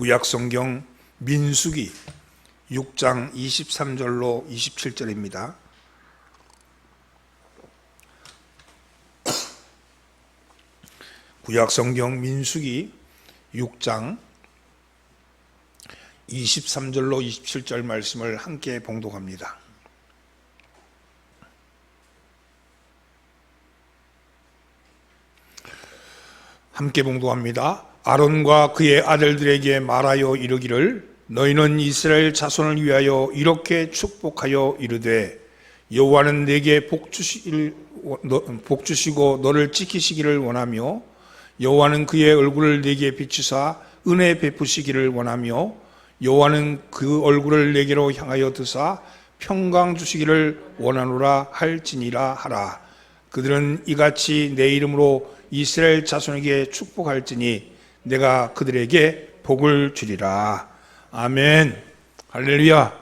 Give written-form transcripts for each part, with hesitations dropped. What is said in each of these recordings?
구약성경 민수기 6장 23절로 27절입니다. 구약성경 민수기 6장 23절로 27절 말씀을 함께 봉독합니다. 함께 봉독합니다. 아론과 그의 아들들에게 말하여 이르기를 너희는 이스라엘 자손을 위하여 이렇게 축복하여 이르되 여호와는 내게 복 주시고 너를 지키시기를 원하며 여호와는 그의 얼굴을 내게 비추사 은혜 베푸시기를 원하며 여호와는 그 얼굴을 내게로 향하여 드사 평강 주시기를 원하노라 할지니라 하라. 그들은 이같이 내 이름으로 이스라엘 자손에게 축복할지니 내가 그들에게 복을 주리라. 아멘. 할렐루야.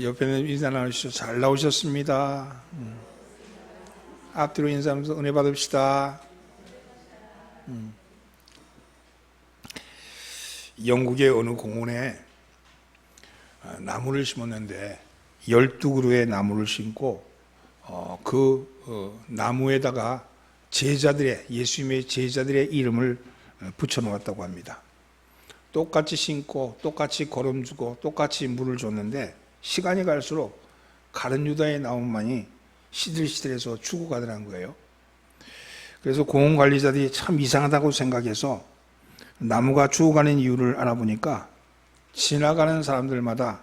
옆에는 인사 나누시죠. 잘 나오셨습니다. 앞뒤로 인사하면서 은혜 받읍시다. 영국의 어느 공원에 나무를 심었는데 12그루의 나무를 심고 나무에다가 예수님의 제자들의 이름을 붙여놓았다고 합니다. 똑같이 심고 똑같이 거름주고 똑같이 물을 줬는데 시간이 갈수록 가룟 유다의 나무만이 시들시들해서 죽어가더라는 거예요. 그래서 공원 관리자들이 참 이상하다고 생각해서 나무가 죽어가는 이유를 알아보니까 지나가는 사람들마다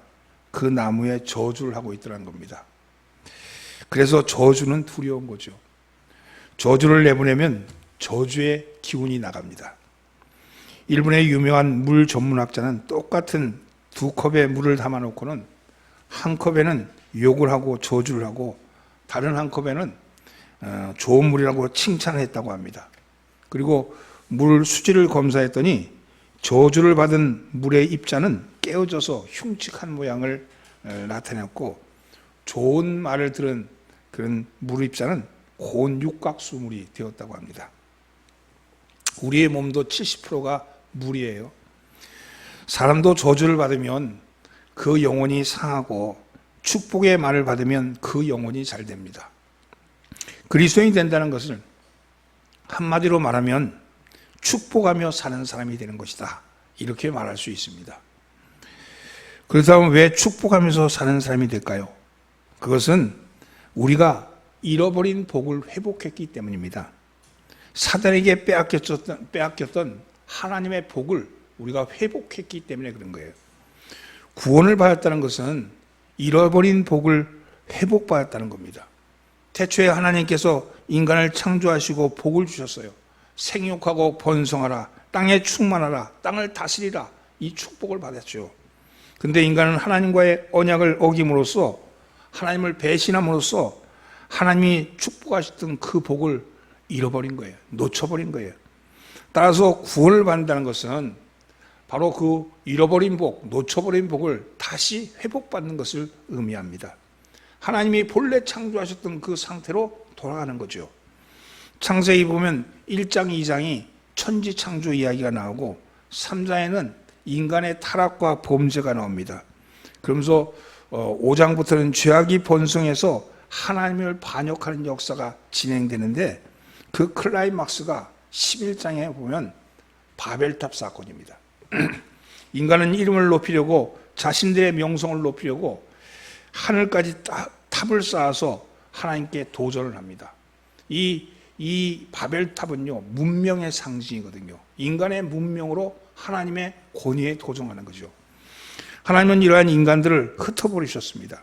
그 나무에 저주를 하고 있더라는 겁니다. 그래서 저주는 두려운 거죠. 저주를 내보내면 저주의 기운이 나갑니다. 일본의 유명한 물 전문학자는 똑같은 두 컵에 물을 담아놓고는 한 컵에는 욕을 하고 저주를 하고 다른 한 컵에는 좋은 물이라고 칭찬을 했다고 합니다. 그리고 물 수질을 검사했더니 저주를 받은 물의 입자는 깨어져서 흉측한 모양을 나타냈고 좋은 말을 들은 그런 물 입자는 고운 육각수물이 되었다고 합니다. 우리의 몸도 70%가 물이에요. 사람도 저주를 받으면 그 영혼이 상하고 축복의 말을 받으면 그 영혼이 잘 됩니다. 그리스도인이 된다는 것을 한마디로 말하면 축복하며 사는 사람이 되는 것이다. 이렇게 말할 수 있습니다. 그렇다면 왜 축복하면서 사는 사람이 될까요? 그것은 우리가 잃어버린 복을 회복했기 때문입니다. 사단에게 빼앗겼던 하나님의 복을 우리가 회복했기 때문에 그런 거예요. 구원을 받았다는 것은 잃어버린 복을 회복받았다는 겁니다. 태초에 하나님께서 인간을 창조하시고 복을 주셨어요. 생육하고 번성하라, 땅에 충만하라, 땅을 다스리라, 이 축복을 받았죠. 근데 인간은 하나님과의 언약을 어김으로써 하나님을 배신함으로써 하나님이 축복하셨던 그 복을 잃어버린 거예요. 놓쳐버린 거예요. 따라서 구원을 받는다는 것은 바로 그 잃어버린 복, 놓쳐버린 복을 다시 회복받는 것을 의미합니다. 하나님이 본래 창조하셨던 그 상태로 돌아가는 거죠. 창세기 보면 1장, 2장이 천지 창조 이야기가 나오고 3장에는 인간의 타락과 범죄가 나옵니다. 그러면서 5장부터는 죄악이 번성해서 하나님을 반역하는 역사가 진행되는데 그 클라이막스가 11장에 보면 바벨탑 사건입니다. 인간은 이름을 높이려고 자신들의 명성을 높이려고 하늘까지 탑을 쌓아서 하나님께 도전을 합니다. 이 바벨탑은요, 문명의 상징이거든요. 인간의 문명으로 하나님의 권위에 도전하는 거죠. 하나님은 이러한 인간들을 흩어버리셨습니다.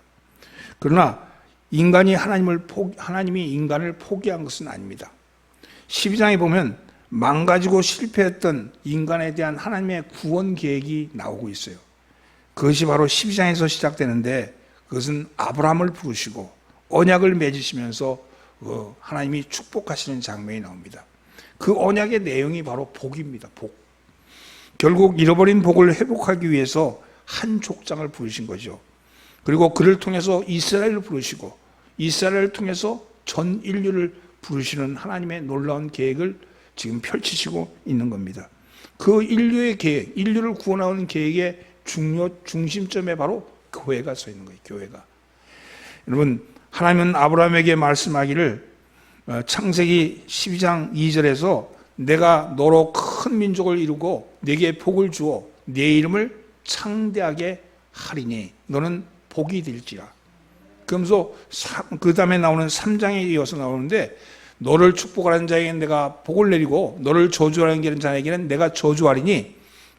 그러나 하나님이 인간을 포기한 것은 아닙니다. 12장에 보면 망가지고 실패했던 인간에 대한 하나님의 구원 계획이 나오고 있어요. 그것이 바로 12장에서 시작되는데 그것은 아브라함을 부르시고 언약을 맺으시면서 하나님이 축복하시는 장면이 나옵니다. 그 언약의 내용이 바로 복입니다. 복. 결국 잃어버린 복을 회복하기 위해서 한 족장을 부르신 거죠. 그리고 그를 통해서 이스라엘을 부르시고 이스라엘을 통해서 전 인류를 부르시는 하나님의 놀라운 계획을 지금 펼치시고 있는 겁니다. 그 인류의 계획, 인류를 구원하는 계획의 중심점에 바로 교회가 서 있는 거예요. 교회가. 여러분, 하나님은 아브라함에게 말씀하기를 창세기 12장 2절에서 내가 너로 큰 민족을 이루고 내게 복을 주어 내 이름을 창대하게 하리니 너는 복이 될지라. 그러면서 그 다음에 나오는 3장에 이어서 나오는데 너를 축복하는 자에게는 내가 복을 내리고 너를 저주하는 자에게는 내가 저주하리니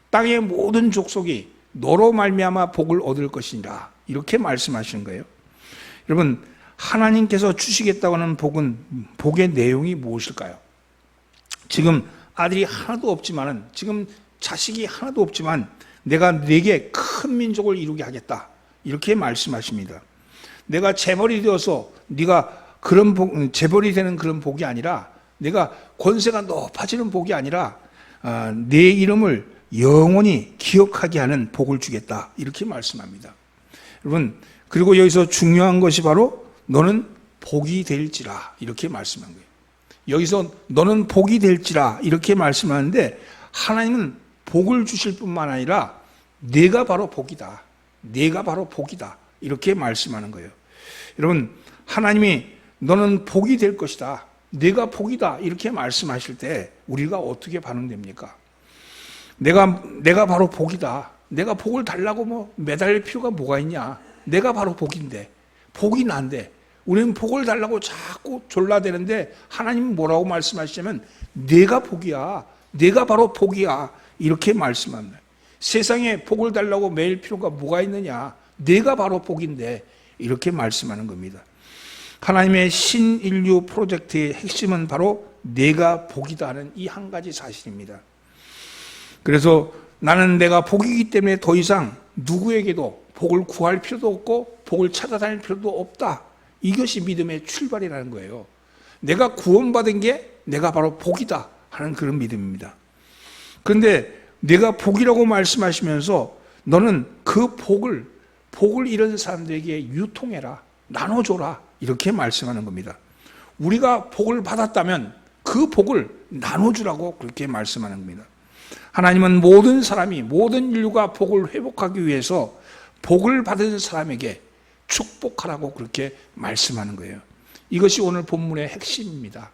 땅의 모든 족속이 너로 말미암아 복을 얻을 것이니라. 이렇게 말씀하시는 거예요. 여러분, 하나님께서 주시겠다고 하는 복의 내용이 무엇일까요? 지금 아들이 하나도 없지만은, 지금 자식이 하나도 없지만 내가 네게 큰 민족을 이루게 하겠다. 이렇게 말씀하십니다. 내가 재벌이 되어서 네가 그런 재벌이 되는 그런 복이 아니라, 내가 권세가 높아지는 복이 아니라 내 이름을 영원히 기억하게 하는 복을 주겠다. 이렇게 말씀합니다. 여러분, 그리고 여기서 중요한 것이 바로 너는 복이 될지라 이렇게 말씀한 거예요. 여기서 너는 복이 될지라 이렇게 말씀하는데, 하나님은 복을 주실 뿐만 아니라 내가 바로 복이다. 내가 바로 복이다. 이렇게 말씀하는 거예요. 여러분, 하나님이 너는 복이 될 것이다. 내가 복이다. 이렇게 말씀하실 때 우리가 어떻게 반응됩니까? 내가 바로 복이다. 내가 복을 달라고 매달릴 필요가 뭐가 있냐? 내가 바로 복인데, 복이 난데 우리는 복을 달라고 자꾸 졸라대는데, 하나님은 뭐라고 말씀하시냐면 내가 복이야. 내가 바로 복이야. 이렇게 말씀합니다. 세상에 복을 달라고 매일 필요가 뭐가 있느냐? 내가 바로 복인데, 이렇게 말씀하는 겁니다. 하나님의 신인류 프로젝트의 핵심은 바로 내가 복이다는 이 한 가지 사실입니다. 그래서 나는 내가 복이기 때문에 더 이상 누구에게도 복을 구할 필요도 없고 복을 찾아다닐 필요도 없다. 이것이 믿음의 출발이라는 거예요. 내가 구원받은 게 내가 바로 복이다 하는 그런 믿음입니다. 그런데 내가 복이라고 말씀하시면서 너는 그 복을 잃은 사람들에게 유통해라, 나눠줘라, 이렇게 말씀하는 겁니다. 우리가 복을 받았다면 그 복을 나눠주라고 그렇게 말씀하는 겁니다. 하나님은 모든 사람이, 모든 인류가 복을 회복하기 위해서 복을 받은 사람에게 축복하라고 그렇게 말씀하는 거예요. 이것이 오늘 본문의 핵심입니다.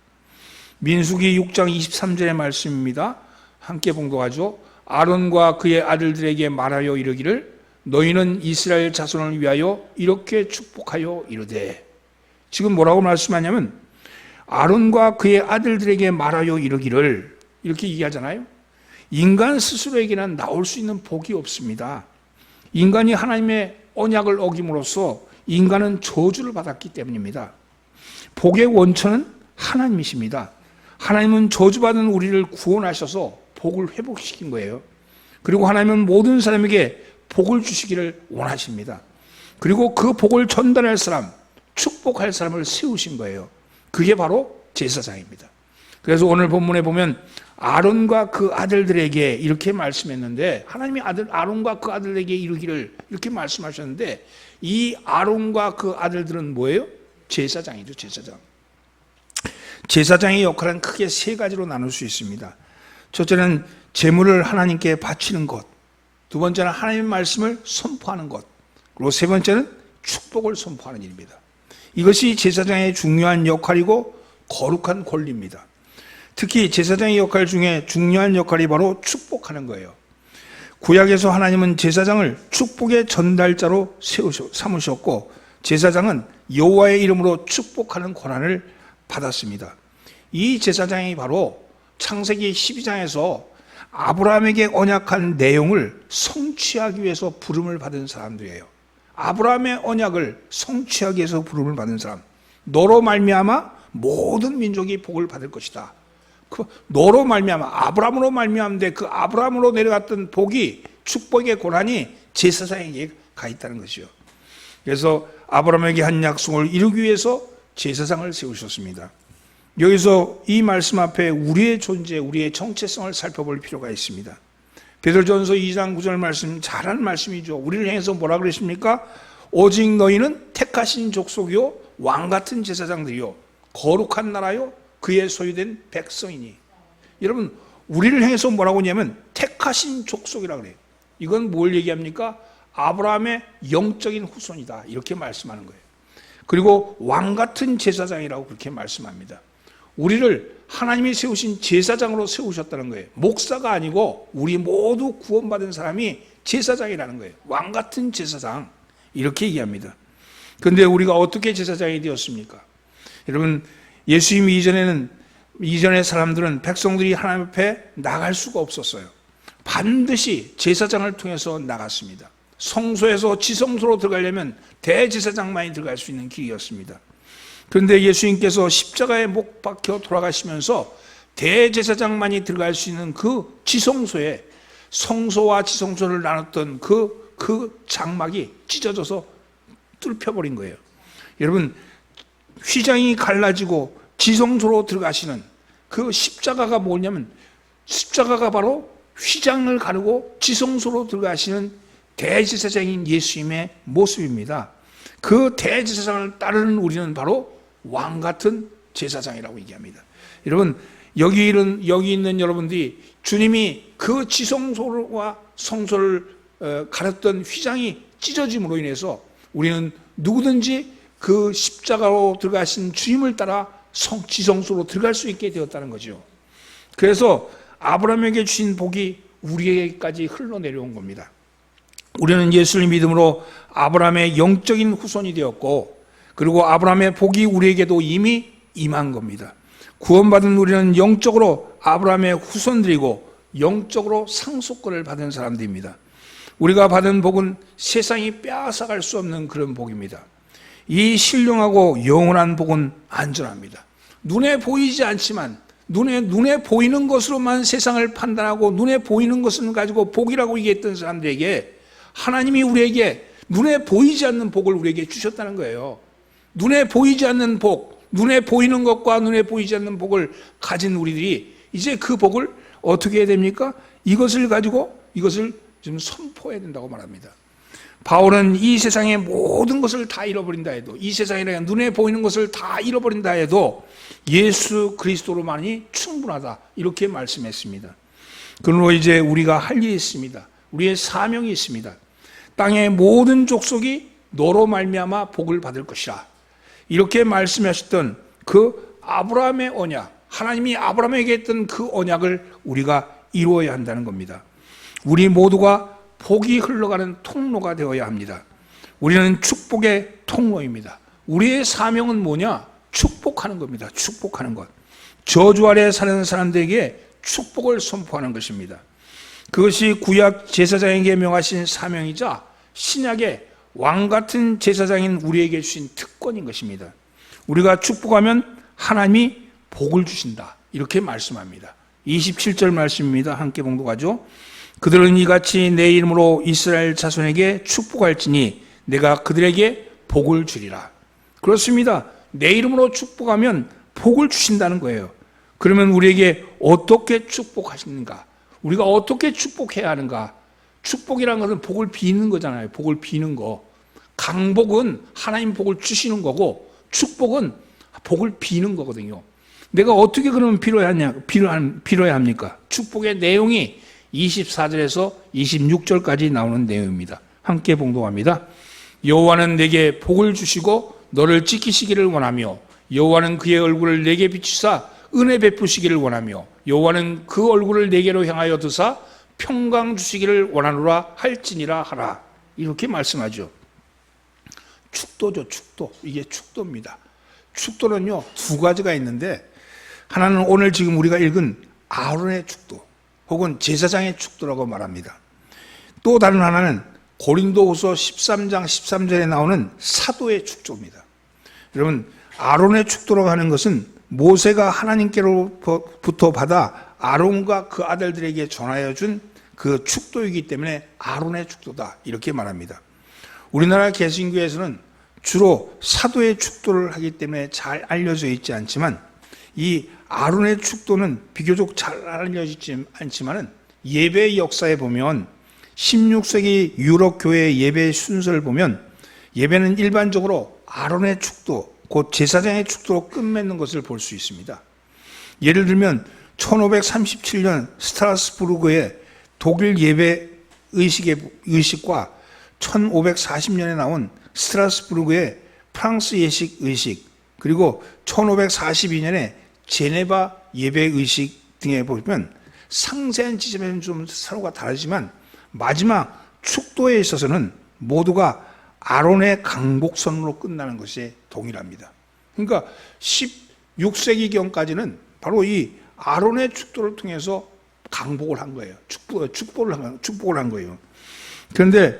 민수기 6장 23절의 말씀입니다. 함께 봉독하죠. 아론과 그의 아들들에게 말하여 이르기를 너희는 이스라엘 자손을 위하여 이렇게 축복하여 이르되. 지금 뭐라고 말씀하냐면 아론과 그의 아들들에게 말하여 이르기를 이렇게 얘기하잖아요. 인간 스스로에게는 나올 수 있는 복이 없습니다. 인간이 하나님의 언약을 어김으로써 인간은 저주를 받았기 때문입니다. 복의 원천은 하나님이십니다. 하나님은 저주받은 우리를 구원하셔서 복을 회복시킨 거예요. 그리고 하나님은 모든 사람에게 복을 주시기를 원하십니다. 그리고 그 복을 전달할 사람, 축복할 사람을 세우신 거예요. 그게 바로 제사장입니다. 그래서 오늘 본문에 보면 아론과 그 아들들에게 이렇게 말씀했는데, 하나님이 아론과 그 아들에게 이르기를 이렇게 말씀하셨는데, 이 아론과 그 아들들은 뭐예요? 제사장이죠. 제사장의 역할은 크게 세 가지로 나눌 수 있습니다. 첫째는 제물을 하나님께 바치는 것, 두 번째는 하나님의 말씀을 선포하는 것, 그리고 세 번째는 축복을 선포하는 일입니다. 이것이 제사장의 중요한 역할이고 거룩한 권리입니다. 특히 제사장의 역할 중에 중요한 역할이 바로 축복하는 거예요. 구약에서 하나님은 제사장을 축복의 전달자로 삼으셨고, 제사장은 여호와의 이름으로 축복하는 권한을 받았습니다. 이 제사장이 바로 창세기 12장에서 아브라함에게 언약한 내용을 성취하기 위해서 부름을 받은 사람들이에요. 아브라함의 언약을 성취하기 위해서 부름을 받은 사람. 너로 말미암아 모든 민족이 복을 받을 것이다. 너로 말미암아, 아브라함으로 말미암는데 그 아브라함으로 내려갔던 복이, 축복의 권한이 제사장에게 가 있다는 것이요. 그래서 아브라함에게 한 약속을 이루기 위해서 제사장을 세우셨습니다. 여기서 이 말씀 앞에 우리의 존재, 우리의 정체성을 살펴볼 필요가 있습니다. 베드로전서 2장 9절 말씀, 잘하는 말씀이죠. 우리를 향해서 뭐라 그러십니까? 오직 너희는 택하신 족속이요 왕같은 제사장들이요 거룩한 나라요 그의 소유된 백성이니. 여러분, 우리를 향해서 뭐라고 하냐면 택하신 족속이라 그래요. 이건 뭘 얘기합니까? 아브라함의 영적인 후손이다, 이렇게 말씀하는 거예요. 그리고 왕같은 제사장이라고 그렇게 말씀합니다. 우리를 하나님이 세우신 제사장으로 세우셨다는 거예요. 목사가 아니고 우리 모두 구원받은 사람이 제사장이라는 거예요. 왕같은 제사장, 이렇게 얘기합니다. 그런데 우리가 어떻게 제사장이 되었습니까? 여러분, 예수님 이전의 사람들은, 백성들이 하나님 앞에 나갈 수가 없었어요. 반드시 제사장을 통해서 나갔습니다. 성소에서 지성소로 들어가려면 대제사장만이 들어갈 수 있는 길이었습니다. 그런데 예수님께서 십자가에 못 박혀 돌아가시면서 대제사장만이 들어갈 수 있는 그 지성소에, 성소와 지성소를 나눴던 그 장막이 찢어져서 뚫혀버린 거예요. 여러분, 휘장이 갈라지고 지성소로 들어가시는 그 십자가가 뭐냐면, 십자가가 바로 휘장을 가르고 지성소로 들어가시는 대제사장인 예수님의 모습입니다. 그 대제사장을 따르는 우리는 바로 왕같은 제사장이라고 얘기합니다. 여러분, 여기 있는 여러분들이 주님이 그 지성소와 성소를 가렸던 휘장이 찢어짐으로 인해서 우리는 누구든지 그 십자가로 들어가신 주님을 따라 지성소로 들어갈 수 있게 되었다는 거죠. 그래서 아브라함에게 주신 복이 우리에게까지 흘러내려온 겁니다. 우리는 예수를 믿음으로 아브라함의 영적인 후손이 되었고, 그리고 아브라함의 복이 우리에게도 이미 임한 겁니다. 구원받은 우리는 영적으로 아브라함의 후손들이고 영적으로 상속권을 받은 사람들입니다. 우리가 받은 복은 세상이 빼앗아갈 수 없는 그런 복입니다. 이 신령하고 영원한 복은 안전합니다. 눈에 보이지 않지만 눈에 보이는 것으로만 세상을 판단하고 눈에 보이는 것을 가지고 복이라고 얘기했던 사람들에게 하나님이 우리에게 눈에 보이지 않는 복을 우리에게 주셨다는 거예요. 눈에 보이지 않는 복, 눈에 보이는 것과 눈에 보이지 않는 복을 가진 우리들이 이제 그 복을 어떻게 해야 됩니까? 이것을 가지고 이것을 좀 선포해야 된다고 말합니다. 바울은 이 세상의 모든 것을 다 잃어버린다 해도, 이 세상에 눈에 보이는 것을 다 잃어버린다 해도 예수 그리스도로만이 충분하다, 이렇게 말씀했습니다. 그러므로 이제 우리가 할 일이 있습니다. 우리의 사명이 있습니다. 땅의 모든 족속이 너로 말미암아 복을 받을 것이라, 이렇게 말씀하셨던 그 아브라함의 언약, 하나님이 아브라함에게 했던 그 언약을 우리가 이루어야 한다는 겁니다. 우리 모두가 복이 흘러가는 통로가 되어야 합니다. 우리는 축복의 통로입니다. 우리의 사명은 뭐냐? 축복하는 겁니다. 축복하는 것. 저주 아래 사는 사람들에게 축복을 선포하는 것입니다. 그것이 구약 제사장에게 명하신 사명이자 신약의 왕같은 제사장인 우리에게 주신 특권인 것입니다. 우리가 축복하면 하나님이 복을 주신다, 이렇게 말씀합니다. 27절 말씀입니다. 함께 봉독하죠. 그들은 이같이 내 이름으로 이스라엘 자손에게 축복할지니 내가 그들에게 복을 주리라. 그렇습니다. 내 이름으로 축복하면 복을 주신다는 거예요. 그러면 우리에게 어떻게 축복하시는가? 우리가 어떻게 축복해야 하는가? 축복이라는 것은 복을 비는 거잖아요. 복을 비는 거. 강복은 하나님 복을 주시는 거고, 축복은 복을 비는 거거든요. 내가 어떻게 그러면 빌어야 합니까? 축복의 내용이 24절에서 26절까지 나오는 내용입니다. 함께 봉독합니다. 여호와는 내게 복을 주시고 너를 지키시기를 원하며, 여호와는 그의 얼굴을 내게 비추사 은혜 베푸시기를 원하며, 여호와는 그 얼굴을 내게로 향하여 드사 평강 주시기를 원하노라 할지니라 하라. 이렇게 말씀하죠. 축도죠, 축도. 이게 축도입니다. 축도는요, 두 가지가 있는데, 하나는 오늘 지금 우리가 읽은 아론의 축도, 혹은 제사장의 축도라고 말합니다. 또 다른 하나는 고린도후서 13장 13절에 나오는 사도의 축도입니다. 여러분, 아론의 축도라고 하는 것은 모세가 하나님께로부터 받아 아론과 그 아들들에게 전하여 준 그 축도이기 때문에 아론의 축도다, 이렇게 말합니다. 우리나라 개신교에서는 주로 사도의 축도를 하기 때문에 잘 알려져 있지 않지만, 이 아론의 축도는 비교적 잘 알려지지 않지만 예배 역사에 보면 16세기 유럽 교회의 예배 순서를 보면 예배는 일반적으로 아론의 축도, 곧 제사장의 축도로 끝맺는 것을 볼 수 있습니다. 예를 들면 1537년 스트라스부르크의 독일 예배 의식과 1540년에 나온 스트라스부르크의 프랑스 예식 의식, 그리고 1542년에 제네바 예배 의식 등에 보면 상세한 지점에는 좀 서로가 다르지만 마지막 축도에 있어서는 모두가 아론의 강복선으로 끝나는 것이 동일합니다. 그러니까 16세기경까지는 바로 이 아론의 축도를 통해서 강복을 한 거예요. 축복을 한 거예요. 그런데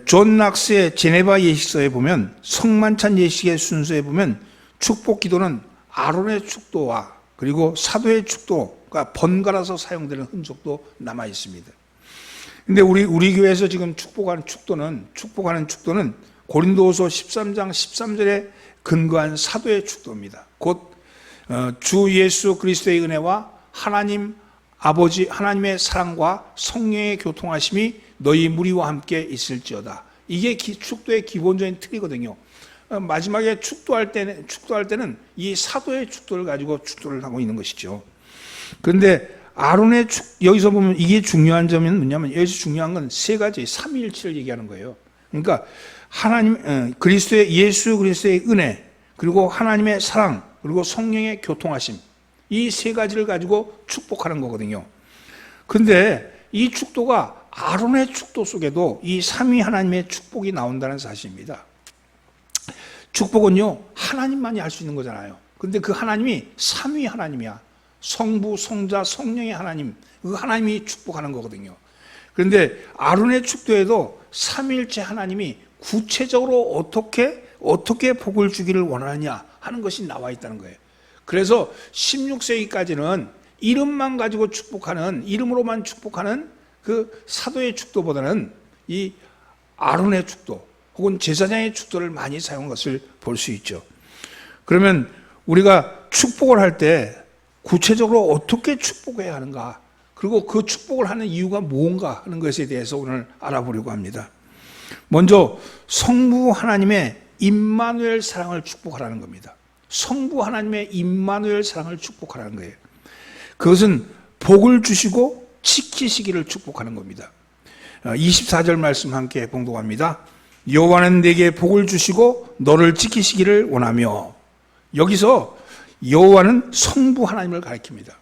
존 낙스의 제네바 예식서에 보면, 성만찬 예식의 순서에 보면 축복 기도는 아론의 축도와 그리고 사도의 축도가 번갈아서 사용되는 흔적도 남아 있습니다. 근데 우리 교회에서 지금 축복하는 축도는 고린도후서 13장 13절에 근거한 사도의 축도입니다. 곧 주 예수 그리스도의 은혜와 하나님 아버지 하나님의 사랑과 성령의 교통하심이 너희 무리와 함께 있을지어다. 이게 축도의 기본적인 틀이거든요. 마지막에 축도할 때는 이 사도의 축도를 가지고 축도를 하고 있는 것이죠. 그런데 아론의 여기서 보면 이게 중요한 점은 뭐냐면, 여기서 중요한 건 세 가지, 삼위일체를 얘기하는 거예요. 그러니까 예수 그리스도의 은혜, 그리고 하나님의 사랑, 그리고 성령의 교통하심, 이 세 가지를 가지고 축복하는 거거든요. 근데 이 축도가 아론의 축도 속에도 이 삼위 하나님의 축복이 나온다는 사실입니다. 축복은요, 하나님만이 할 수 있는 거잖아요. 근데 그 하나님이 삼위 하나님이야. 성부, 성자, 성령의 하나님, 그 하나님이 축복하는 거거든요. 그런데 아론의 축도에도 삼위일체 하나님이 구체적으로 어떻게 복을 주기를 원하느냐 하는 것이 나와 있다는 거예요. 그래서 16세기까지는 이름만 가지고 이름으로만 축복하는 그 사도의 축도보다는 이 아론의 축도 혹은 제사장의 축도를 많이 사용한 것을 볼 수 있죠. 그러면 우리가 축복을 할 때 구체적으로 어떻게 축복해야 하는가, 그리고 그 축복을 하는 이유가 뭔가 하는 것에 대해서 오늘 알아보려고 합니다. 먼저 성부 하나님의 임마누엘 사랑을 축복하라는 겁니다. 성부 하나님의 임마누엘 사랑을 축복하라는 거예요. 그것은 복을 주시고 지키시기를 축복하는 겁니다. 24절 말씀 함께 봉독합니다. 여호와는 내게 복을 주시고 너를 지키시기를 원하며. 여기서 여호와는 성부 하나님을 가리킵니다.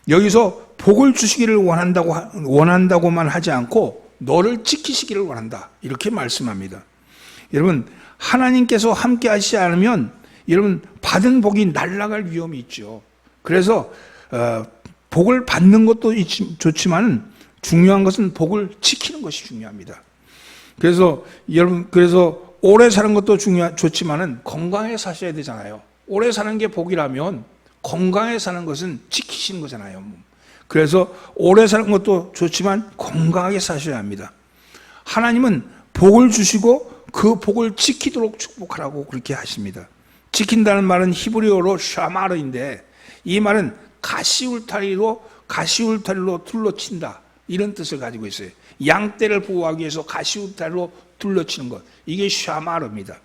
여기서 복을 주시기를 원한다고만 하지 않고 너를 지키시기를 원한다, 이렇게 말씀합니다. 여러분, 하나님께서 함께 하시지 않으면 여러분 받은 복이 날아갈 위험이 있죠. 그래서 복을 받는 것도 좋지만 중요한 것은 복을 지키는 것이 중요합니다. 그래서 오래 사는 것도 좋지만은 건강하게 사셔야 되잖아요. 오래 사는 게 복이라면 건강하게 사는 것은 지키시는 거잖아요. 그래서 오래 사는 것도 좋지만 건강하게 사셔야 합니다. 하나님은 복을 주시고 그 복을 지키도록 축복하라고 그렇게 하십니다. 지킨다는 말은 히브리어로 샤마르인데, 이 말은 가시울타리로 둘러친다, 이런 뜻을 가지고 있어요. 양떼를 보호하기 위해서 가시울타리로 둘러치는 것, 이게 샤마르입니다.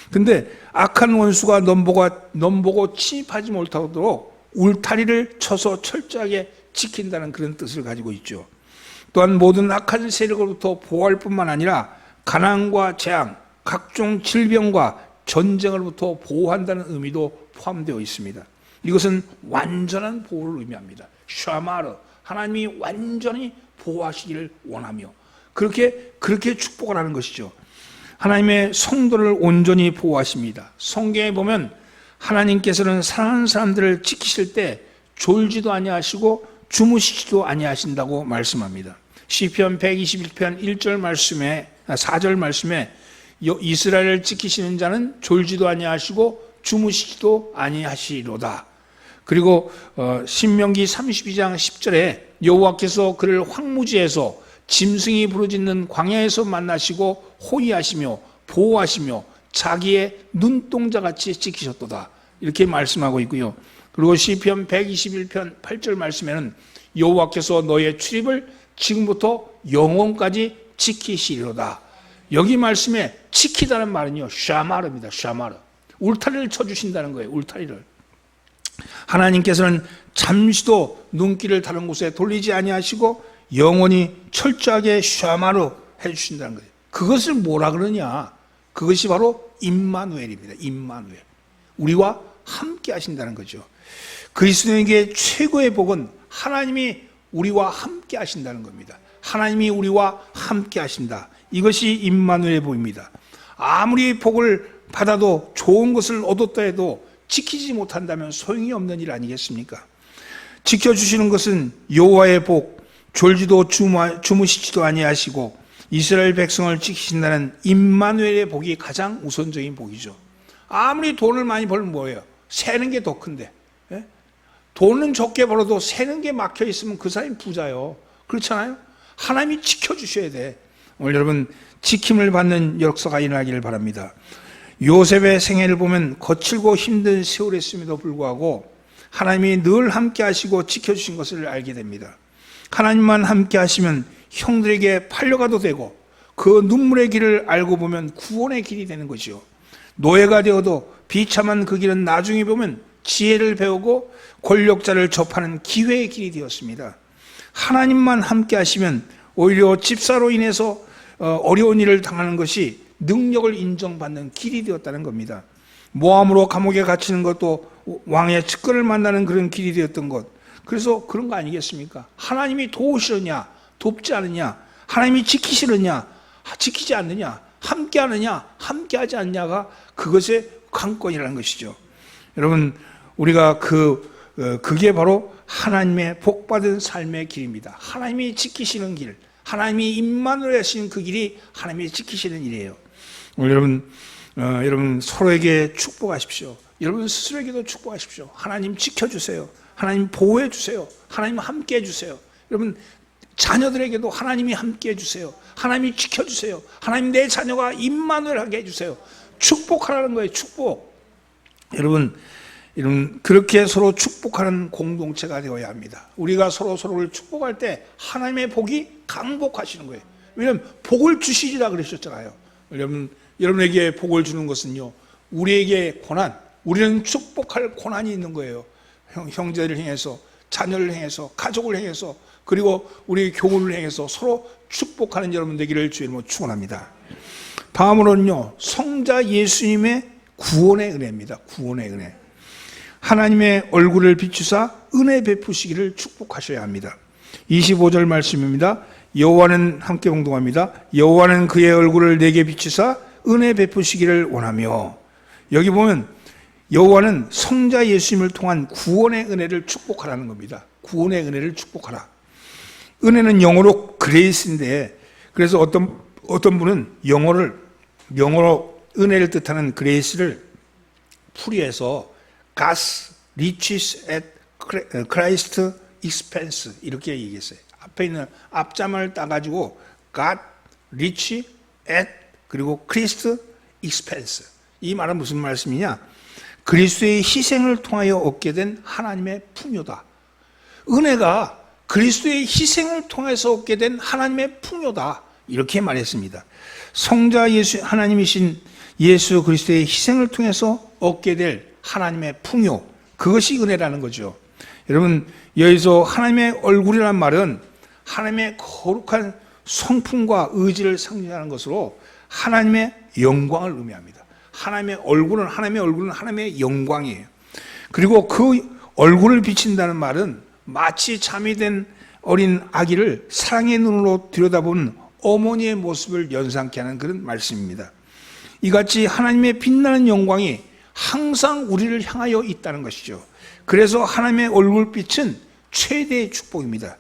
근데 악한 원수가 넘보고 침입하지 못하도록 울타리를 쳐서 철저하게 지킨다는 그런 뜻을 가지고 있죠. 또한 모든 악한 세력으로부터 보호할 뿐만 아니라 가난과 재앙, 각종 질병과 전쟁으로부터 보호한다는 의미도 포함되어 있습니다. 이것은 완전한 보호를 의미합니다. 샤마르, 하나님이 완전히 보호하시기를 원하며 그렇게 축복을 하는 것이죠. 하나님의 성도를 온전히 보호하십니다. 성경에 보면 하나님께서는 사랑하는 사람들을 지키실 때 졸지도 아니하시고 주무시지도 아니하신다고 말씀합니다. 시편 121편 4절 말씀에 이스라엘을 지키시는 자는 졸지도 아니하시고 주무시지도 아니하시로다. 그리고 신명기 32장 10절에 여호와께서 그를 황무지에서 짐승이 부르짖는 광야에서 만나시고 호위하시며 보호하시며 자기의 눈동자같이 지키셨도다, 이렇게 말씀하고 있고요. 그리고 시편 121편 8절 말씀에는 여호와께서 너의 출입을 지금부터 영원까지 지키시리로다. 여기 말씀에 지키다는 말은요, 샤마르입니다. 샤마르, 울타리를 쳐주신다는 거예요. 울타리를. 하나님께서는 잠시도 눈길을 다른 곳에 돌리지 아니하시고 영원히 철저하게 샤마로 해주신다는 거예요. 그것을 뭐라 그러냐? 그것이 바로 임마누엘입니다. 임마누엘. 우리와 함께 하신다는 거죠. 그리스도인에게 최고의 복은 하나님이 우리와 함께 하신다는 겁니다. 하나님이 우리와 함께 하신다. 이것이 임마누엘의 복입니다. 아무리 복을 받아도 좋은 것을 얻었다 해도 지키지 못한다면 소용이 없는 일 아니겠습니까? 지켜주시는 것은 여호와의 복, 졸지도 주무시지도 아니하시고 이스라엘 백성을 지키신다는 임마누엘의 복이 가장 우선적인 복이죠. 아무리 돈을 많이 벌면 뭐예요? 세는 게 더 큰데. 예? 돈은 적게 벌어도 세는 게 막혀 있으면 그 사람이 부자요. 그렇잖아요? 하나님이 지켜주셔야 돼. 오늘 여러분 지킴을 받는 역사가 일어나기를 바랍니다. 요셉의 생애를 보면 거칠고 힘든 세월이었음에도 불구하고 하나님이 늘 함께 하시고 지켜주신 것을 알게 됩니다. 하나님만 함께 하시면 형들에게 팔려가도 되고 그 눈물의 길을 알고 보면 구원의 길이 되는 거죠. 노예가 되어도 비참한 그 길은 나중에 보면 지혜를 배우고 권력자를 접하는 기회의 길이 되었습니다. 하나님만 함께 하시면 오히려 집사로 인해서 어려운 일을 당하는 것이 능력을 인정받는 길이 되었다는 겁니다. 모함으로 감옥에 갇히는 것도 왕의 측근을 만나는 그런 길이 되었던 것. 그래서 그런 거 아니겠습니까? 하나님이 도우시느냐, 돕지 않느냐, 하나님이 지키시느냐, 지키지 않느냐, 함께 하느냐, 함께 하지 않느냐가 그것의 관건이라는 것이죠. 여러분, 우리가 그게 바로 하나님의 복받은 삶의 길입니다. 하나님이 지키시는 길, 하나님이 임마누엘 하시는 그 길이 하나님이 지키시는 일이에요. 여러분 서로에게 축복하십시오. 여러분 스스로에게도 축복하십시오. 하나님 지켜주세요. 하나님 보호해 주세요. 하나님 함께 해주세요. 여러분 자녀들에게도 하나님이 함께 해주세요. 하나님이 지켜주세요. 하나님 내 자녀가 임마누엘 하게 해주세요. 축복하라는 거예요. 축복. 여러분 그렇게 서로 축복하는 공동체가 되어야 합니다. 우리가 서로를 축복할 때 하나님의 복이 강복하시는 거예요. 왜냐하면 복을 주시리라 그러셨잖아요. 여러분에게 복을 주는 것은요, 우리에게 고난, 우리는 축복할 고난이 있는 거예요. 형제를 향해서, 자녀를 향해서, 가족을 향해서, 그리고 우리 교우를 향해서 서로 축복하는 여러분 되기를 주의 이름으로 축원합니다. 다음으로는요, 성자 예수님의 구원의 은혜입니다. 구원의 은혜. 하나님의 얼굴을 비추사 은혜 베푸시기를 축복하셔야 합니다. 25절 말씀입니다. 여호와는 함께 봉독합니다. 여호와는 그의 얼굴을 내게 비추사 은혜 베푸시기를 원하며. 여기 보면 여호와는 성자 예수님을 통한 구원의 은혜를 축복하라는 겁니다. 구원의 은혜를 축복하라. 은혜는 영어로 그레이스인데, 그래서 어떤 분은 영어로 은혜를 뜻하는 그레이스를 풀이해서 God's riches at Christ's expense 이렇게 얘기했어요. 앞에 있는 앞자만을 따가지고 God rich at 그리고 Christ's expense. 이 말은 무슨 말씀이냐? 그리스도의 희생을 통하여 얻게 된 하나님의 풍요다. 은혜가 그리스도의 희생을 통해서 얻게 된 하나님의 풍요다. 이렇게 말했습니다. 성자 예수, 하나님이신 예수 그리스도의 희생을 통해서 얻게 될 하나님의 풍요, 그것이 은혜라는 거죠. 여러분, 여기서 하나님의 얼굴이라는 말은 하나님의 거룩한 성품과 의지를 상징하는 것으로 하나님의 영광을 의미합니다. 하나님의 얼굴은 하나님의 영광이에요. 그리고 그 얼굴을 비친다는 말은 마치 잠이 든 어린 아기를 사랑의 눈으로 들여다보는 어머니의 모습을 연상케 하는 그런 말씀입니다. 이같이 하나님의 빛나는 영광이 항상 우리를 향하여 있다는 것이죠. 그래서 하나님의 얼굴빛은 최대의 축복입니다.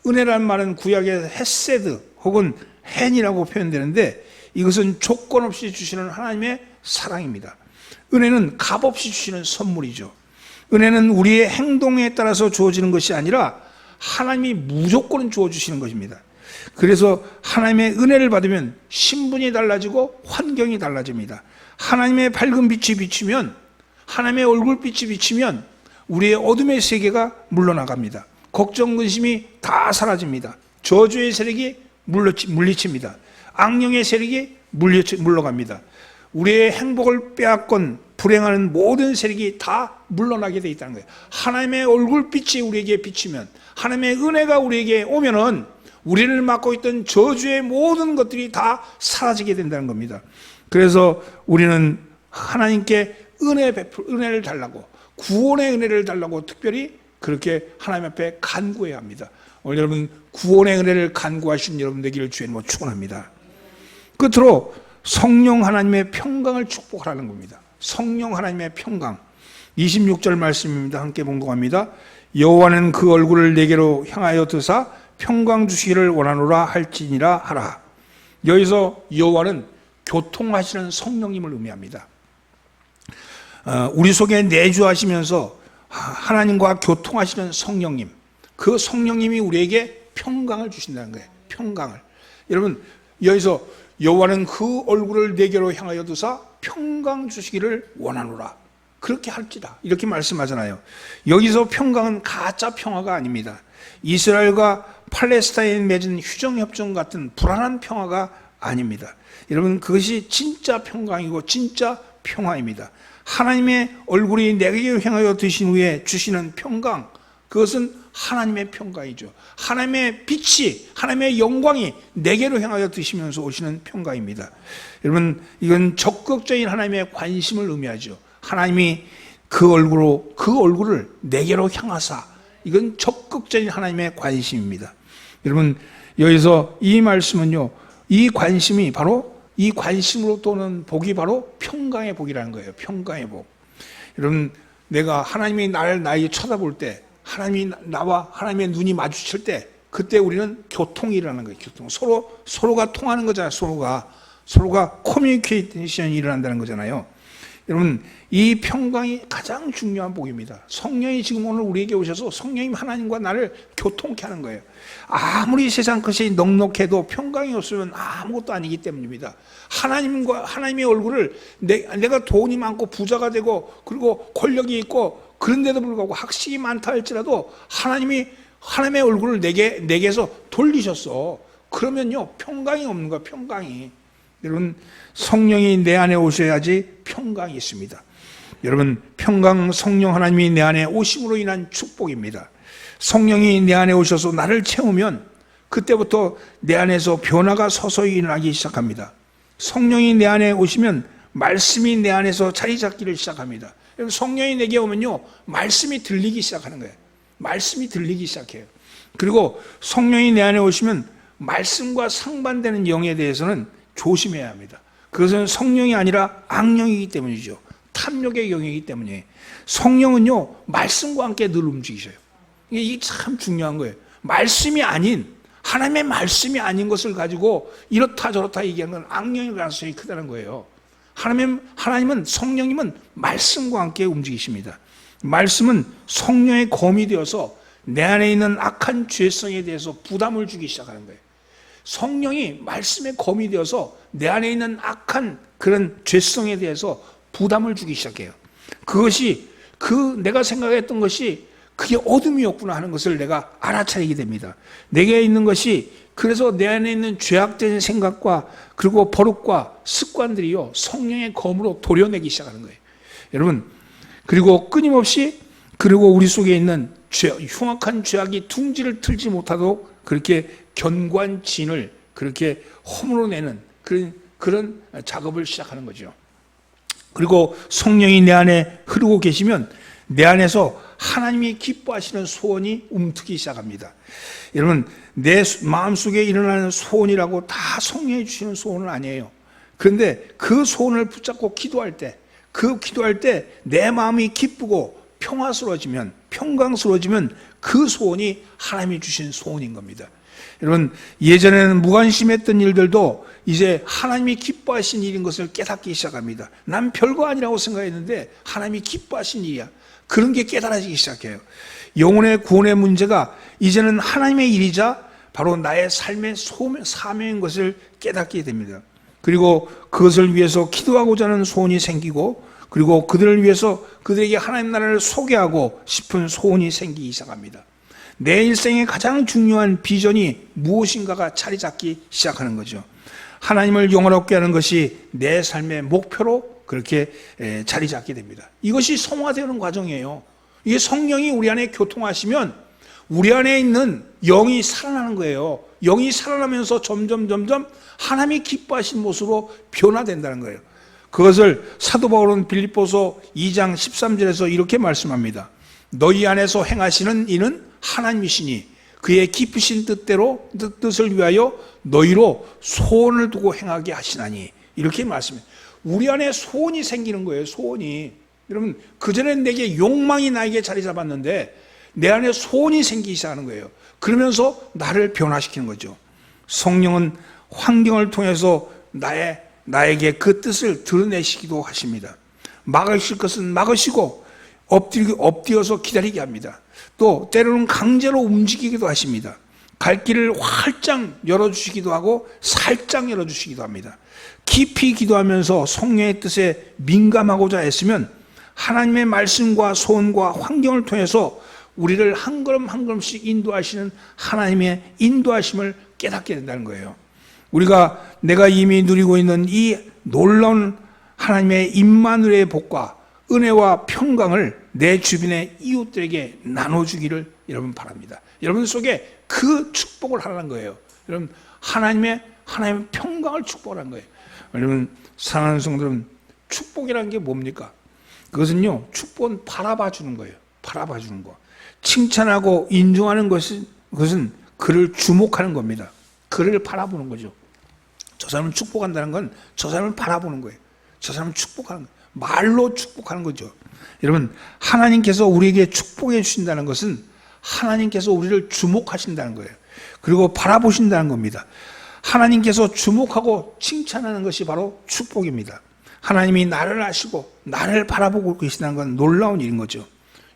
은혜라는 말은 구약의 헤세드 혹은 헨이라고 표현되는데, 이것은 조건 없이 주시는 하나님의 사랑입니다. 은혜는 값 없이 주시는 선물이죠. 은혜는 우리의 행동에 따라서 주어지는 것이 아니라 하나님이 무조건 주어주시는 것입니다. 그래서 하나님의 은혜를 받으면 신분이 달라지고 환경이 달라집니다. 하나님의 밝은 빛이 비치면, 하나님의 얼굴빛이 비치면 우리의 어둠의 세계가 물러나갑니다. 걱정, 근심이 다 사라집니다. 저주의 세력이 물리칩니다. 악령의 세력이 물러갑니다. 우리의 행복을 빼앗건 불행하는 모든 세력이 다 물러나게 되어 있다는 거예요. 하나님의 얼굴빛이 우리에게 비치면, 하나님의 은혜가 우리에게 오면은 우리를 맡고 있던 저주의 모든 것들이 다 사라지게 된다는 겁니다. 그래서 우리는 하나님께 은혜를 달라고, 구원의 은혜를 달라고 특별히 그렇게 하나님 앞에 간구해야 합니다. 오늘 여러분 구원의 은혜를 간구하신 여러분 되기를 주의 이름으로 축원합니다. 끝으로 성령 하나님의 평강을 축복하라는 겁니다. 성령 하나님의 평강. 26절 말씀입니다. 함께 봉독합니다. 여호와는 그 얼굴을 내게로 향하여 드사 평강 주시기를 원하노라 할지니라 하라. 여기서 여호와는 교통하시는 성령님을 의미합니다. 우리 속에 내주하시면서 하나님과 교통하시는 성령님, 그 성령님이 우리에게 평강을 주신다는 거예요. 평강을. 여러분 여기서 여호와는 그 얼굴을 내게로 향하여 두사 평강 주시기를 원하노라. 그렇게 할지다. 이렇게 말씀하잖아요. 여기서 평강은 가짜 평화가 아닙니다. 이스라엘과 팔레스타인에 맺은 휴정협정 같은 불안한 평화가 아닙니다. 여러분 그것이 진짜 평강이고 진짜 평화입니다. 하나님의 얼굴이 내게 향하여 드신 후에 주시는 평강, 그것은 하나님의 평강이죠. 하나님의 빛이, 하나님의 영광이 내게로 향하여 드시면서 오시는 평강입니다. 여러분 이건 적극적인 하나님의 관심을 의미하죠. 하나님이 그 얼굴을 내게로 향하사, 이건 적극적인 하나님의 관심입니다. 여러분 여기서 이 말씀은요, 이 관심이 바로, 이 관심으로 또는 복이 바로 평강의 복이라는 거예요. 평강의 복. 여러분 내가 하나님이 나를 쳐다볼 때, 하나님이 나와 하나님의 눈이 마주칠 때, 그때 우리는 교통이 일어나는 거예요. 교통. 서로가 통하는 거잖아요. 서로가 커뮤니케이션이 일어난다는 거잖아요. 여러분 이 평강이 가장 중요한 복입니다. 성령이 지금 오늘 우리에게 오셔서 성령님 하나님과 나를 교통케 하는 거예요. 아무리 세상 것이 넉넉해도 평강이 없으면 아무것도 아니기 때문입니다. 하나님의 얼굴을 내가 돈이 많고 부자가 되고 그리고 권력이 있고 그런데도 불구하고 학식이 많다 할지라도 하나님의 얼굴을 내게서 돌리셨어. 그러면요 평강이 없는 거야. 평강이. 여러분 성령이 내 안에 오셔야지 평강이 있습니다. 여러분 평강, 성령 하나님이 내 안에 오심으로 인한 축복입니다. 성령이 내 안에 오셔서 나를 채우면 그때부터 내 안에서 변화가 서서히 일어나기 시작합니다. 성령이 내 안에 오시면 말씀이 내 안에서 자리 잡기를 시작합니다. 성령이 내게 오면요 말씀이 들리기 시작하는 거예요. 말씀이 들리기 시작해요. 그리고 성령이 내 안에 오시면 말씀과 상반되는 영에 대해서는 조심해야 합니다. 그것은 성령이 아니라 악령이기 때문이죠. 탐욕의 영이기 때문에. 성령은요 말씀과 함께 늘 움직이셔요. 이게 참 중요한 거예요. 말씀이 아닌, 하나님의 말씀이 아닌 것을 가지고 이렇다 저렇다 얘기하는 건 악령일 가능성이 크다는 거예요. 하나님은, 성령님은 말씀과 함께 움직이십니다. 말씀은 성령의 검이 되어서 내 안에 있는 악한 죄성에 대해서 부담을 주기 시작하는 거예요. 성령이 말씀의 검이 되어서 내 안에 있는 악한 그런 죄성에 대해서 부담을 주기 시작해요. 그것이 내가 생각했던 것이 그게 어둠이었구나 하는 것을 내가 알아차리게 됩니다. 내게 있는 것이, 그래서 내 안에 있는 죄악된 생각과 그리고 버릇과 습관들이요 성령의 검으로 도려내기 시작하는 거예요. 여러분 그리고 끊임없이 그리고 우리 속에 있는 흉악한 죄악이 둥지를 틀지 못하도록 그렇게 견관진을 그렇게 허물어내는 그런 작업을 시작하는 거죠. 그리고 성령이 내 안에 흐르고 계시면 내 안에서 하나님이 기뻐하시는 소원이 움트기 시작합니다. 여러분 내 마음속에 일어나는 소원이라고 다 성령이 주시는 소원은 아니에요. 그런데 그 소원을 붙잡고 기도할 때 내 마음이 기쁘고 평강스러워지면 그 소원이 하나님이 주신 소원인 겁니다. 여러분 예전에는 무관심했던 일들도 이제 하나님이 기뻐하신 일인 것을 깨닫기 시작합니다. 난 별거 아니라고 생각했는데 하나님이 기뻐하신 일이야. 그런 게 깨달아지기 시작해요. 영혼의 구원의 문제가 이제는 하나님의 일이자 바로 나의 삶의 사명인 것을 깨닫게 됩니다. 그리고 그것을 위해서 기도하고자 하는 소원이 생기고, 그리고 그들을 위해서 그들에게 하나님 나라를 소개하고 싶은 소원이 생기기 시작합니다. 내 일생의 가장 중요한 비전이 무엇인가가 자리 잡기 시작하는 거죠. 하나님을 영화롭게 하는 것이 내 삶의 목표로 그렇게 자리 잡게 됩니다. 이것이 성화되는 과정이에요. 이게 성령이 우리 안에 교통하시면 우리 안에 있는 영이 살아나는 거예요. 영이 살아나면서 점점 하나님이 기뻐하신 모습으로 변화된다는 거예요. 그것을 사도 바울은 빌립보서 2장 13절에서 이렇게 말씀합니다. 너희 안에서 행하시는 이는 하나님이시니 그의 깊으신 뜻을 위하여 너희로 소원을 두고 행하게 하시나니, 이렇게 말씀해요. 우리 안에 소원이 생기는 거예요. 소원이. 여러분, 그전엔 내게 욕망이 나에게 자리 잡았는데 내 안에 소원이 생기기 시작하는 거예요. 그러면서 나를 변화시키는 거죠. 성령은 환경을 통해서 나에게 그 뜻을 드러내시기도 하십니다. 막으실 것은 막으시고 엎드려서 기다리게 합니다. 또 때로는 강제로 움직이기도 하십니다. 갈 길을 활짝 열어주시기도 하고 살짝 열어주시기도 합니다. 깊이 기도하면서 성령의 뜻에 민감하고자 했으면 하나님의 말씀과 소원과 환경을 통해서 우리를 한 걸음 한 걸음씩 인도하시는 하나님의 인도하심을 깨닫게 된다는 거예요. 내가 이미 누리고 있는 이 놀라운 하나님의 임마누엘의 복과 은혜와 평강을 내 주변의 이웃들에게 나눠주기를 여러분 바랍니다. 여러분 속에 그 축복을 하라는 거예요. 여러분, 하나님의 평강을 축복하라는 거예요. 여러분, 사랑하는 성도들은 축복이라는 게 뭡니까? 그것은요, 축복은 바라봐 주는 거예요. 바라봐 주는 거. 칭찬하고 인정하는 그것은 그를 주목하는 겁니다. 그를 바라보는 거죠. 저 사람을 축복한다는 건 저 사람을 바라보는 거예요. 저 사람을 축복하는 거예요. 말로 축복하는 거죠. 여러분, 하나님께서 우리에게 축복해 주신다는 것은 하나님께서 우리를 주목하신다는 거예요. 그리고 바라보신다는 겁니다. 하나님께서 주목하고 칭찬하는 것이 바로 축복입니다. 하나님이 나를 아시고 나를 바라보고 계시다는 건 놀라운 일인 거죠.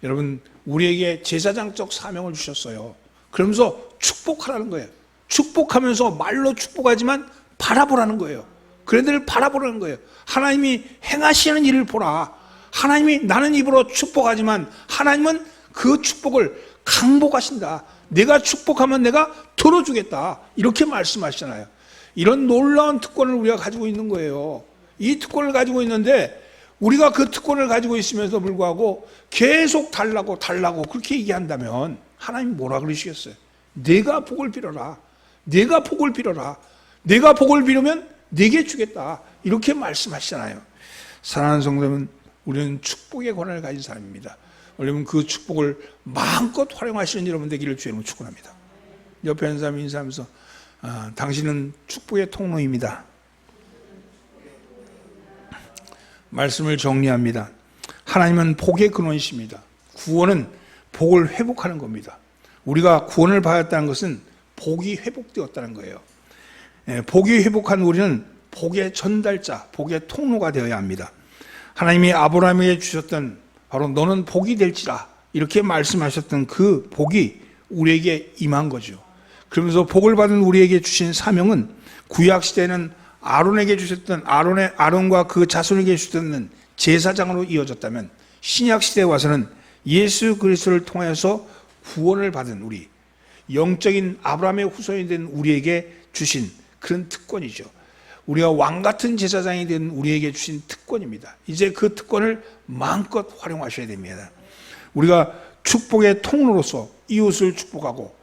여러분, 우리에게 제사장적 사명을 주셨어요. 그러면서 축복하라는 거예요. 축복하면서 말로 축복하지만 바라보라는 거예요. 그들을 바라보라는 거예요. 하나님이 행하시는 일을 보라. 하나님이 나는 입으로 축복하지만 하나님은 그 축복을 강복하신다. 내가 축복하면 내가 들어주겠다. 이렇게 말씀하시잖아요. 이런 놀라운 특권을 우리가 가지고 있는 거예요. 이 특권을 가지고 있는데 우리가 그 특권을 가지고 있으면서 불구하고 계속 달라고 그렇게 얘기한다면 하나님 뭐라 그러시겠어요? 내가 복을 빌어라. 내가 복을 빌어라. 내가 복을 빌으면 내게 주겠다. 이렇게 말씀하시잖아요. 사랑하는 성도는 우리는 축복의 권한을 가진 사람입니다. 여러분, 그 축복을 마음껏 활용하시는 여러분 되기를 주의 이름으로 축원합니다. 옆에 있는 사람 인사하면서 당신은 축복의 통로입니다. 말씀을 정리합니다. 하나님은 복의 근원이십니다. 구원은 복을 회복하는 겁니다. 우리가 구원을 받았다는 것은 복이 회복되었다는 거예요. 복이 회복한 우리는 복의 전달자, 복의 통로가 되어야 합니다. 하나님이 아브라함에게 주셨던 바로 너는 복이 될지라 이렇게 말씀하셨던 그 복이 우리에게 임한 거죠. 그러면서 복을 받은 우리에게 주신 사명은 구약시대에는 아론에게 주셨던 아론과 그 자손에게 주셨던 제사장으로 이어졌다면 신약시대에 와서는 예수 그리스도를 통해서 구원을 받은 우리, 영적인 아브라함의 후손이 된 우리에게 주신 그런 특권이죠. 우리가 왕같은 제사장이 된 우리에게 주신 특권입니다. 이제 그 특권을 마음껏 활용하셔야 됩니다. 우리가 축복의 통로로서 이웃을 축복하고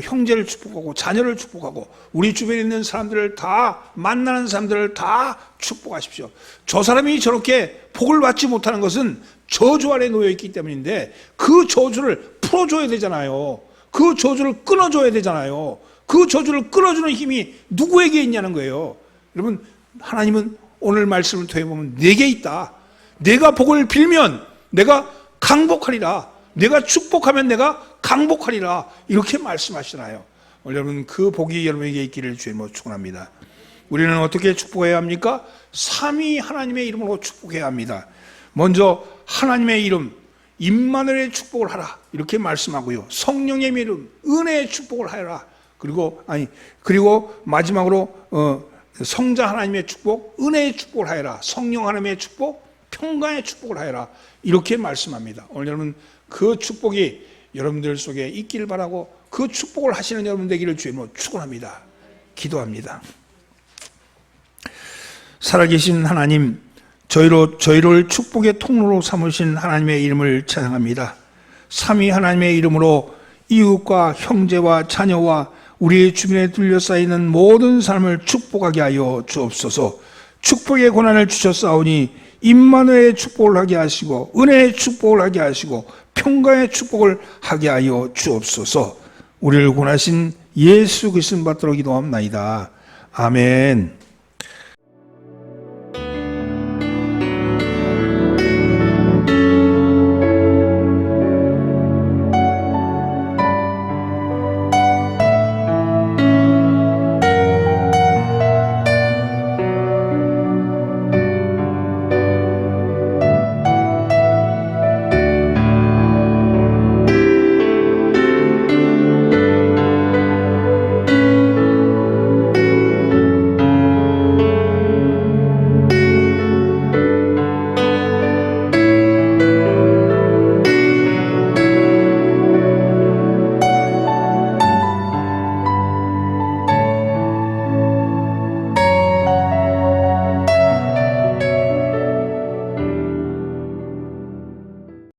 형제를 축복하고 자녀를 축복하고 우리 주변에 있는 사람들을 다 만나는 사람들을 다 축복하십시오. 저 사람이 저렇게 복을 받지 못하는 것은 저주 아래 놓여 있기 때문인데 그 저주를 풀어줘야 되잖아요. 그 저주를 끊어줘야 되잖아요. 그 저주를 끊어주는 힘이 누구에게 있냐는 거예요. 여러분, 하나님은 오늘 말씀을 통해 보면 내게 있다. 내가 복을 빌면 내가 강복하리라. 내가 축복하면 내가 강복하리라. 이렇게 말씀하시잖아요. 여러분, 그 복이 여러분에게 있기를 주님으로 축원합니다. 우리는 어떻게 축복해야 합니까? 삼위 하나님의 이름으로 축복해야 합니다. 먼저 하나님의 이름 임마누엘의 축복을 하라 이렇게 말씀하고요. 성령의 이름 은혜의 축복을 하라. 그리고 마지막으로 성자 하나님의 축복, 은혜의 축복을 하여라. 성령 하나님의 축복, 평강의 축복을 하여라. 이렇게 말씀합니다. 오늘 여러분 그 축복이 여러분들 속에 있기를 바라고 그 축복을 하시는 여러분 되기를 주님으로 축원합니다. 기도합니다. 살아계신 하나님, 저희를 축복의 통로로 삼으신 하나님의 이름을 찬양합니다. 삼위 하나님의 이름으로 이웃과 형제와 자녀와 우리의 주변에 둘러싸이는 모든 사람을 축복하게 하여 주옵소서. 축복의 고난을 주셨사오니 임마누엘의 축복을 하게 하시고 은혜의 축복을 하게 하시고 평강의 축복을 하게 하여 주옵소서. 우리를 구원하신 예수 그리스도 받들어 기도합나이다. 아멘.